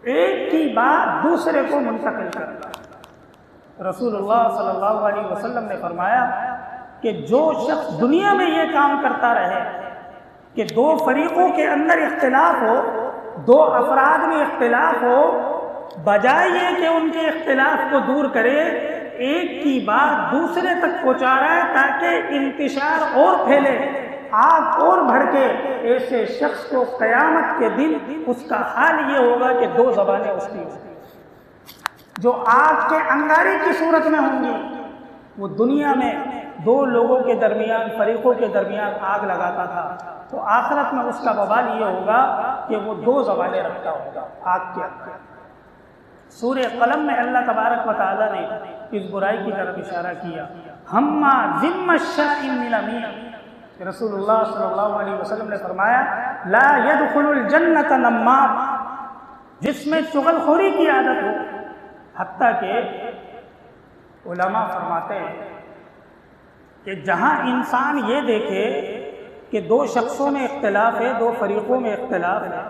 ایک کی بات دوسرے کو منتقل کرنا۔ رسول اللہ صلی اللہ علیہ وسلم نے فرمایا کہ جو شخص دنیا میں یہ کام کرتا رہے کہ دو فریقوں کے اندر اختلاف ہو، دو افراد میں اختلاف ہو، بجائے یہ کہ ان کے اختلاف کو دور کرے، ایک کی بات دوسرے تک پہنچا رہا ہے تاکہ انتشار اور پھیلے، آگ اور بھڑکے، ایسے شخص کو قیامت کے دن اس کا حال یہ ہوگا کہ دو زبانیں اس کی ہوں گی، جو آگ کے انگارے کی صورت میں ہوں گی۔ وہ دنیا میں دو لوگوں کے درمیان، فریقوں کے درمیان آگ لگاتا تھا، تو آخرت میں اس کا وبال یہ ہوگا کہ وہ دو زبانیں رکھتا ہوگا آگ کے اندر۔ سورہ قلم میں اللہ تبارک و تعالیٰ نے اس برائی کی طرف اشارہ کیا، ہما ذم الشائم الامین۔ رسول اللہ صلی اللہ علیہ وسلم نے فرمایا لا يدخل الجنت نمام، جس میں چغل خوری کی عادت ہو۔ حتیٰ کہ علماء فرماتے ہیں کہ جہاں انسان یہ دیکھے کہ دو شخصوں میں اختلاف ہے، دو فریقوں میں اختلاف ہے،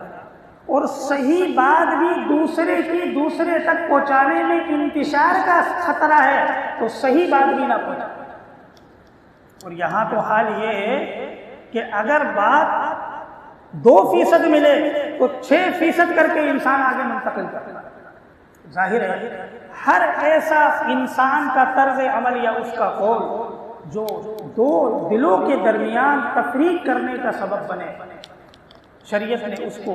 اور صحیح بات بھی دوسرے کی دوسرے تک پہنچانے میں انتشار کا خطرہ ہے، تو صحیح بات بھی نہ پہنچائے۔ اور یہاں تو حال یہ ہے کہ اگر بات 2% ملے تو 6% کر کے انسان آگے منتقل کرتا ہے۔ ظاہر ہے ہر ایسا انسان کا طرز عمل یا اس کا قول جو دو دلوں کے درمیان تفریق کرنے کا سبب بنے، شریعت نے اس کو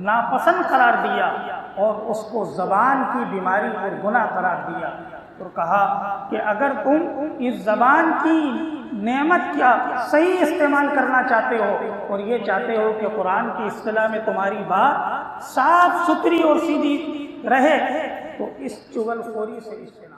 ناپسند قرار دیا اور اس کو زبان کی بیماری اور گناہ قرار دیا، اور کہا کہ اگر تم اس زبان کی نعمت کا صحیح استعمال کرنا چاہتے ہو اور یہ چاہتے ہو کہ قرآن کی اصطلاح میں تمہاری بات صاف ستھری اور سیدھی رہے، تو اس چغل خوری سے اجتناب۔